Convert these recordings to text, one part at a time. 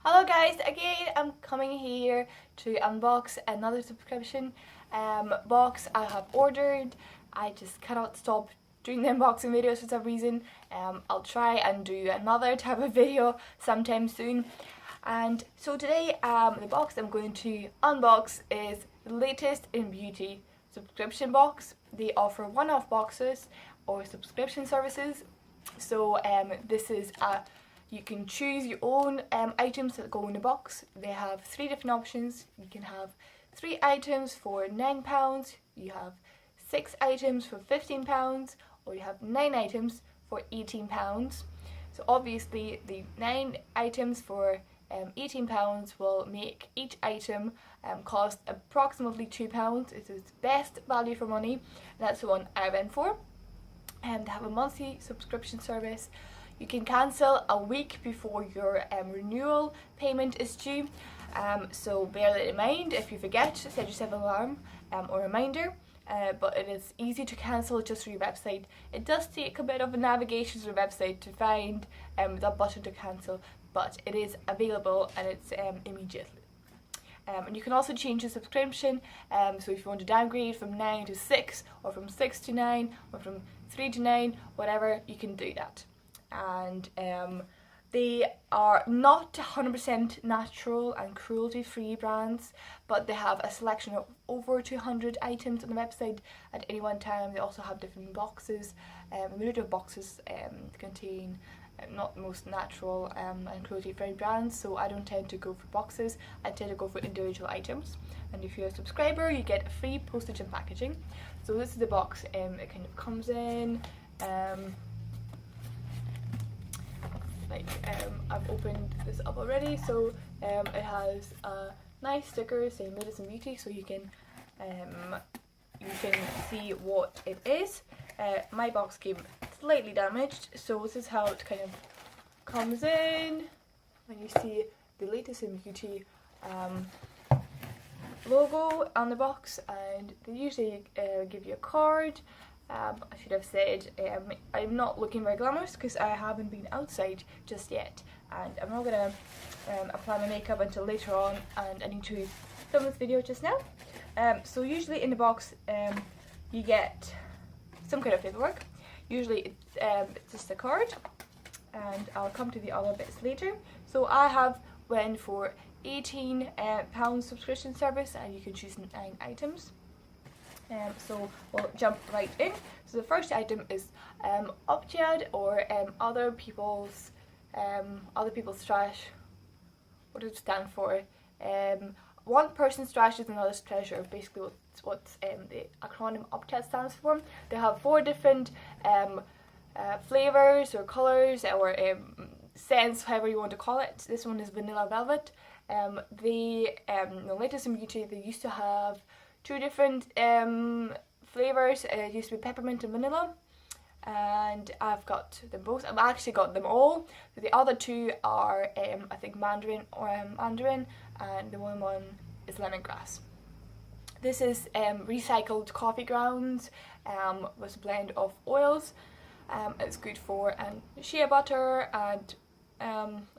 Hello guys, again I'm coming here to unbox another subscription box I have ordered. I just cannot stop doing the unboxing videos for some reason. I'll try and do another type of video sometime soon. And so today the box I'm going to unbox is the latest in beauty subscription box. They offer one-off boxes or subscription services. So this is you can choose your own items that go in the box. They have 3 different options. You can have 3 items for £9, you have 6 items for £15, or you have 9 items for £18. So obviously the 9 items for £18 will make each item cost approximately £2. It is best value for money, and that's the one I went for. They have a monthly subscription service. You can cancel a week before your renewal payment is due, so bear that in mind. If you forget, set yourself an alarm or reminder, but it is easy to cancel just through your website. It does take a bit of a navigation to the website to find that button to cancel, but it is available and it's immediately. And you can also change the subscription, so if you want to downgrade from 9 to 6, or from 6 to 9, or from 3 to 9, whatever, you can do that. And they are not 100% natural and cruelty-free brands, but they have a selection of over 200 items on the website at any one time. They also have different boxes. A myriad of boxes contain not the most natural and cruelty-free brands, so I don't tend to go for boxes. I tend to go for individual items. And if you're a subscriber, you get free postage and packaging. So this is the box it kind of comes in. I've opened this up already, so it has a nice sticker saying Medicine Beauty, so you can see what it is. My box came slightly damaged, so this is how it kind of comes in, and you see the latest in beauty logo on the box, and they usually give you a card. I should have said I'm not looking very glamorous because I haven't been outside just yet, and I'm not going to apply my makeup until later on, and I need to film this video just now. So usually in the box you get some kind of paperwork. Usually it's just a card, and I'll come to the other bits later. So I have went for £18 subscription service, and you can choose 9 items. So we'll jump right in. So the first item is Optiat, or other people's trash. What does it stand for? One person's trash is another's treasure. Basically, what the acronym Optiat stands for. They have 4 different flavors or colors or scents, however you want to call it. This one is Vanilla Velvet. The latest in beauty, they used to have 2 different flavors. It used to be peppermint and vanilla, and I've got them both. I've actually got them all. The other 2 are I think mandarin, and the one is lemongrass. This is recycled coffee grounds with a blend of oils. It's good for shea butter and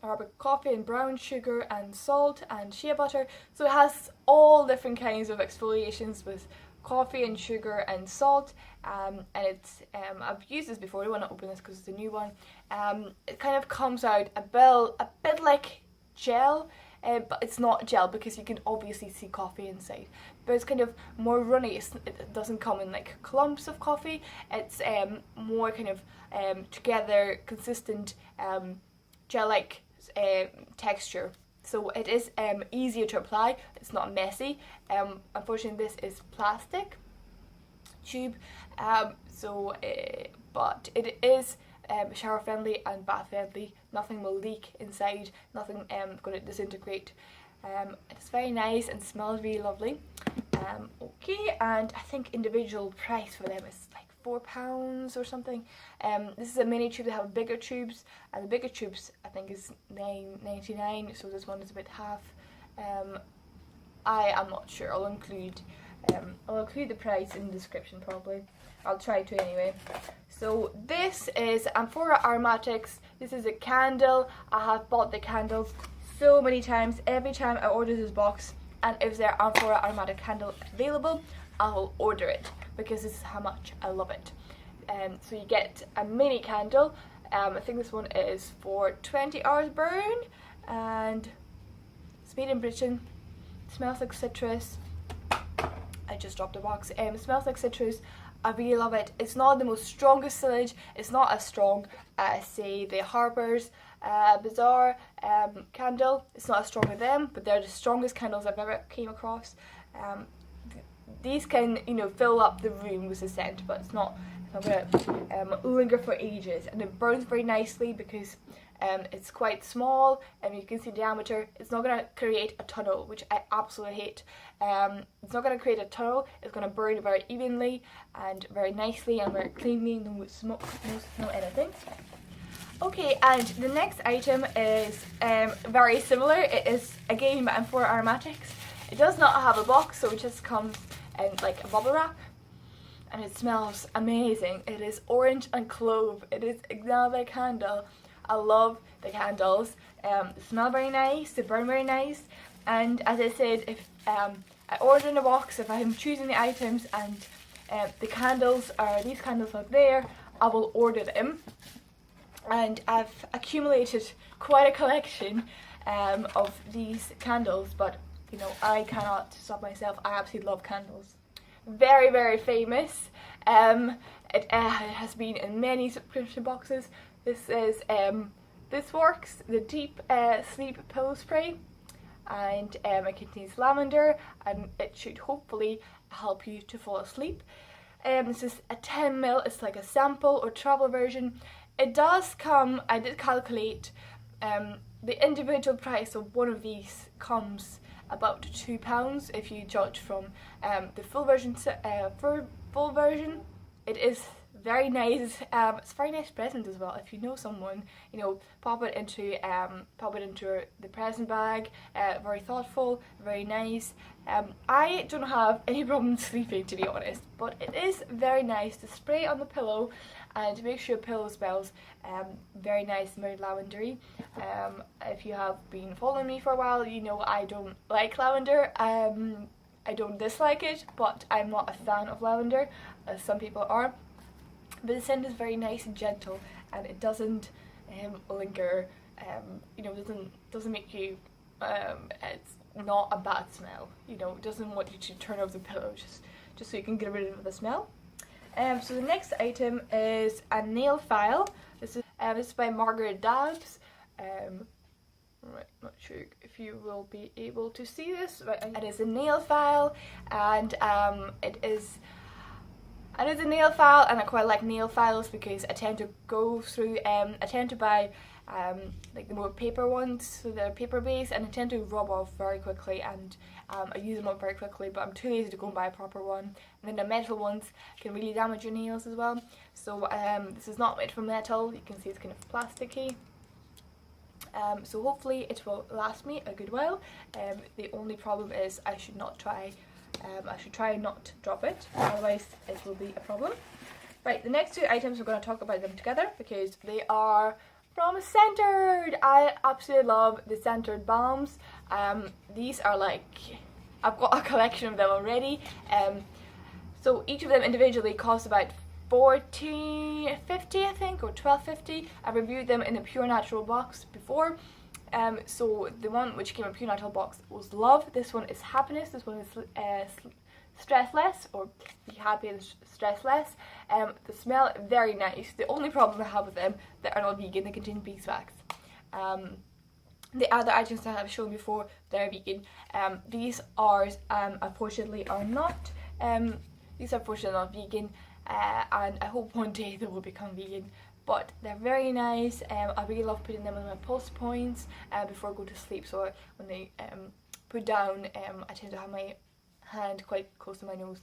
Arabic coffee and brown sugar and salt and shea butter. So it has all different kinds of exfoliations with coffee and sugar and salt, and it's I've used this before. I want to open this because it's a new one. It kind of comes out a bit like gel, but it's not gel because you can obviously see coffee inside, but it's kind of more runny. It doesn't come in like clumps of coffee. It's more kind of together, consistent, gel-like texture. So it is easier to apply. It's not messy. Unfortunately, this is plastic tube, but it is shower friendly and bath friendly. Nothing will leak inside. Nothing going to disintegrate. It's very nice and smells really lovely. Okay, and I think individual price for them is like £4 or something. This is a mini tube. They have bigger tubes, and the bigger tubes I think is £9.99. So this one is about half. I am not sure. I'll include the price in the description probably. I'll try to anyway. So this is Amphora Aromatics. This is a candle. I have bought the candles so many times. Every time I order this box and if there are Amphora Aromatic candle available, I will order it because this is how much I love it. So you get a mini candle. I think this one is for 20 hours burn, and it's made in Britain. It smells like citrus. I just dropped the box. It smells like citrus. I really love it. It's not the most strongest sillage. It's not as strong as, say, the Harper's Bazaar candle. It's not as strong as them, but they're the strongest candles I've ever came across. These can, you know, fill up the room with the scent, but it's not going to linger for ages, and it burns very nicely because it's quite small and you can see the diameter. It's not going to create a tunnel, which I absolutely hate. It's not going to create a tunnel. It's going to burn very evenly and very nicely and very cleanly, no smoke, no anything. Okay, and the next item is very similar. It is again by Amphora Aromatics. It does not have a box, so it just comes in like a bubble wrap, and it smells amazing. It is orange and clove. It is Agave candle. I love the candles. They smell very nice, they burn very nice, and as I said, if I order in a box, if I'm choosing the items and the candles are, these candles are there, I will order them. And I've accumulated quite a collection of these candles, but you know, I cannot stop myself. I absolutely love candles. Very, very famous. It has been in many subscription boxes. This is This Works, the Deep Sleep Pillow Spray, and it contains lavender, and it should hopefully help you to fall asleep. This is a 10ml. It's like a sample or travel version. It does come, I did calculate, the individual price of one of these comes about £2 if you judge from the full version. Full version, it is very nice. It's a very nice present as well. If you know someone, you know, pop it into the present bag. Very thoughtful, very nice. I don't have any problem sleeping, to be honest, but it is very nice to spray on the pillow and to make sure your pillow smells very nice and very lavendery. If you have been following me for a while, you know I don't like lavender. I don't dislike it, but I'm not a fan of lavender, as some people are. But the scent is very nice and gentle, and it doesn't linger. You know, doesn't make you. It's not a bad smell. You know, it doesn't want you to turn over the pillow just so you can get rid of the smell. So the next item is a nail file. This is by Margaret Dabs. Right, not sure if you will be able to see this. Right, it is a nail file, and it is a nail file, and I quite like nail files because I tend to go through. I tend to buy like the more paper ones, so they're paper based, and I tend to rub off very quickly, and I use them up very quickly, but I'm too lazy to go and buy a proper one. And then the metal ones can really damage your nails as well. So this is not made from metal. You can see it's kind of plasticky. So hopefully it will last me a good while. The only problem is I should try not to drop it, otherwise it will be a problem. Right, the next two items we're going to talk about them together because they are from Scentered. I absolutely love the Scentered balms. These are like, I've got a collection of them already. So each of them individually costs about $14.50 I think, or $12.50. I reviewed them in a Pure Natural box before. So the one which came in a Pure Natural box was Love. This one is Happiness. This one is Stress Less, or Be Happy and Stress Less. The smell, very nice. The only problem I have with them, they are not vegan. They contain beeswax. The other items that I have shown before, they're vegan. These are unfortunately are not. These are unfortunately not vegan. And I hope one day they will become vegan, but they're very nice. I really love putting them on my pulse points before I go to sleep, so when they put down, I tend to have my hand quite close to my nose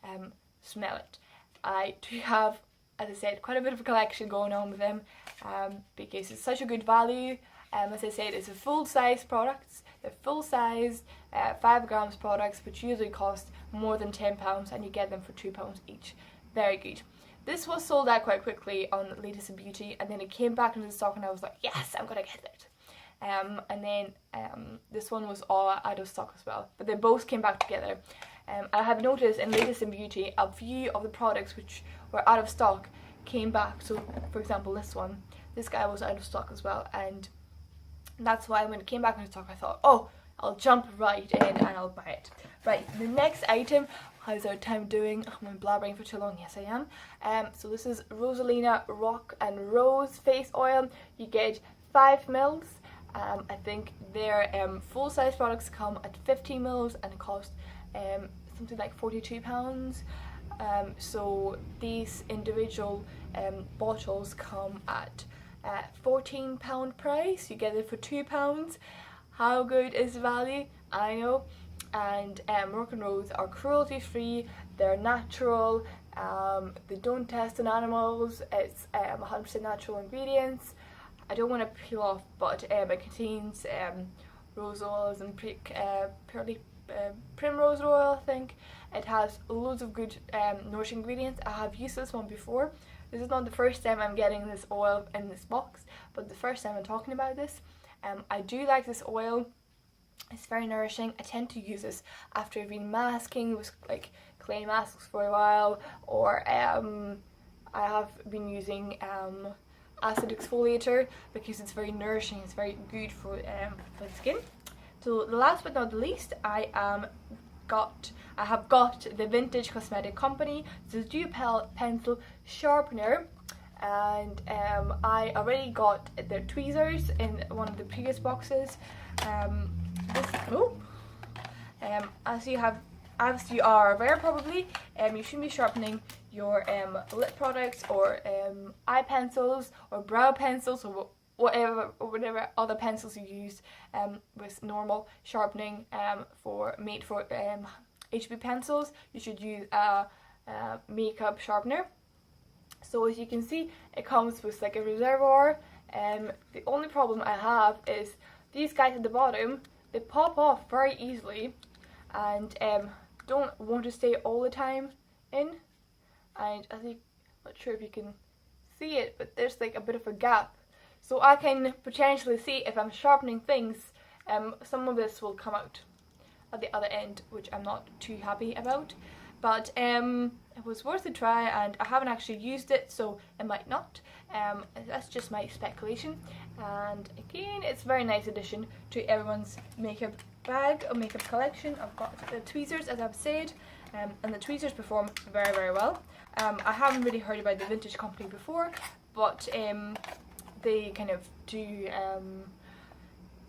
and smell it. I do have, as I said, quite a bit of a collection going on with them because it's such a good value. As I said, it's a full-size products. They're full-sized 5 grams products, which usually cost more than £10, and you get them for £2 each. Very good. This was sold out quite quickly on Latest in Beauty, and then it came back into stock, and I was like, yes, I'm gonna get it. and then this one was all out of stock as well, but they both came back together. I have noticed in Latest in Beauty a few of the products which were out of stock came back. So for example, this guy was out of stock as well, and that's why when it came back into stock I thought, oh, I'll jump right in and I'll buy it. Right, the next item, how's our time doing? Oh, I'm blabbering for too long. Yes, I am. So this is Rosalena Rock and Rose Face Oil. You get 5 mils. I think their full-size products come at 15 mils and cost something like £42. So these individual bottles come at £14 price. You get it for £2. How good is the value? I know. And Rock and Rose are cruelty free, they're natural, they don't test on animals, it's 100% natural ingredients. I don't want to peel off, but it contains rose oils and primrose oil, I think. It has loads of good nourishing ingredients. I have used this one before. This is not the first time I'm getting this oil in this box, but the first time I'm talking about this. I do like this oil. It's very nourishing. I tend to use this after I've been masking with like clay masks for a while, or I have been using acid exfoliator because it's very nourishing. It's very good for the skin. So last but not least, I have got the Vintage Cosmetic Company. This is dual pencil sharpener, and I already got their tweezers in one of the previous boxes. As you are aware probably, you should be sharpening your lip products or eye pencils or brow pencils or whatever other pencils you use with normal sharpening made for HB pencils. You should use a makeup sharpener. So as you can see, it comes with like a reservoir. The only problem I have is these guys at the bottom, they pop off very easily and don't want to stay all the time in. And I think, not sure if you can see it, but there's like a bit of a gap. So I can potentially see if I'm sharpening things, some of this will come out at the other end, which I'm not too happy about. But it was worth a try, and I haven't actually used it, so it might not. That's just my speculation. And again, it's a very nice addition to everyone's makeup bag or makeup collection. I've got the tweezers, as I've said, and the tweezers perform very, very well. I haven't really heard about the Vintage Company before, but they kind of do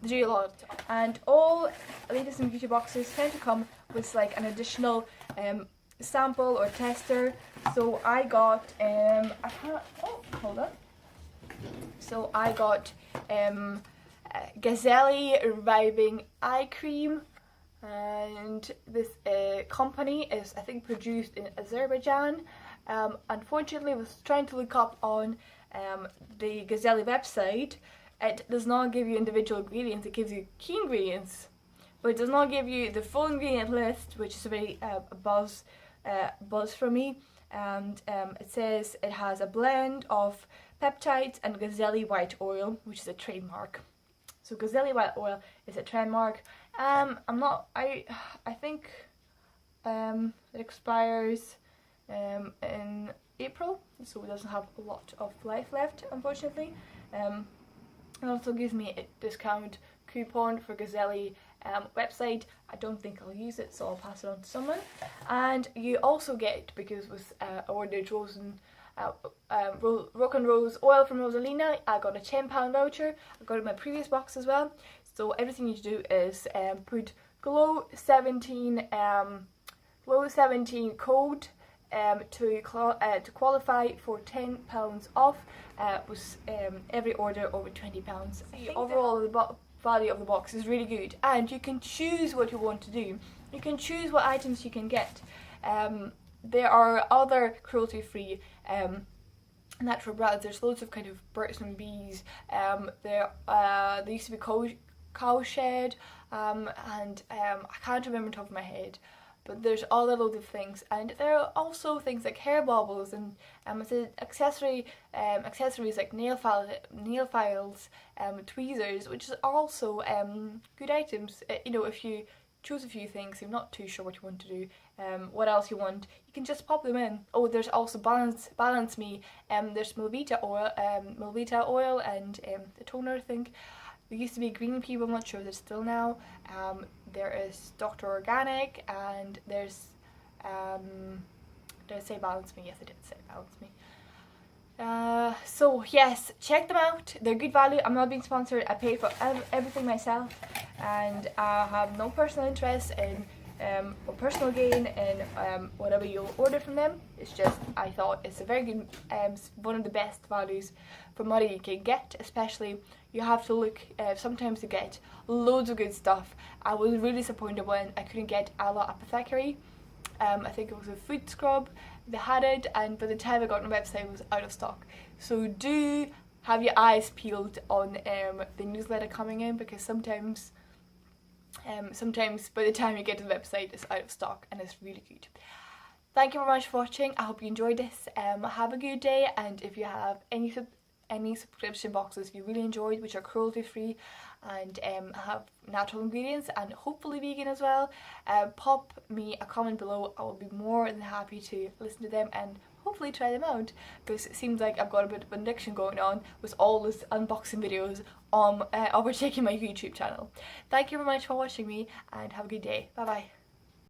a lot. And all Latest in Beauty boxes tend to come with like an additional sample or tester. So I got So I got Gazelle Reviving Eye Cream, and this company is, I think, produced in Azerbaijan. Unfortunately, I was trying to look up on the Gazelle website. It does not give you individual ingredients, it gives you key ingredients, but it does not give you the full ingredient list, which is a very buzz for me. And it says it has a blend of peptides and Gazelle white oil, which is a trademark. So Gazelle white oil is a trademark. I think it expires in April, so it doesn't have a lot of life left, unfortunately. It also gives me a discount coupon for Gazelle website. I don't think I'll use it, so I'll pass it on to someone. And you also get, because with I ordered Rock and Rose oil from Rosalena, I got a £10 voucher. I got it in my previous box as well. So everything you need to do is put Glow 17 code to qualify for £10 off with every order over £20. Overall, the value of the box is really good, and you can choose what you want to do. You can choose what items you can get. There are other cruelty-free natural brands. There's loads of kind of birds and bees. There used to be cowshed, and I can't remember on top of my head. but there's other loads of things, and there are also things like hair baubles and accessories like nail files, tweezers, which are also good items. You know, if you choose a few things, you're not too sure what you want to do, what else you want, you can just pop them in. Oh, there's also Balance Me, there's Melvita oil and the toner, I think. There used to be green pea, but I'm not sure there's still now. There is Dr. Organic, and there's, did I say Balance Me? Yes, I did say Balance Me. So yes, check them out. They're good value. I'm not being sponsored. I pay for everything myself, and I have no personal interest in or personal gain in whatever you'll order from them. It's just, I thought it's a very good, one of the best values for money you can get. Especially, you have to look sometimes to get loads of good stuff. I was really disappointed when I couldn't get Aloe Apothecary. I think it was a foot scrub. They had it, and by the time I got on the website, it was out of stock. So do have your eyes peeled on the newsletter coming in, because sometimes by the time you get to the website, it's out of stock, and it's really good. Thank you very much for watching. I hope you enjoyed this. Have a good day, and if you have any subscription boxes you really enjoyed, which are cruelty free and have natural ingredients and hopefully vegan as well, pop me a comment below. I will be more than happy to listen to them and hopefully try them out, because it seems like I've got a bit of an addiction going on with all these unboxing videos overtaking my YouTube channel. Thank you very much for watching me, and have a good day. Bye bye.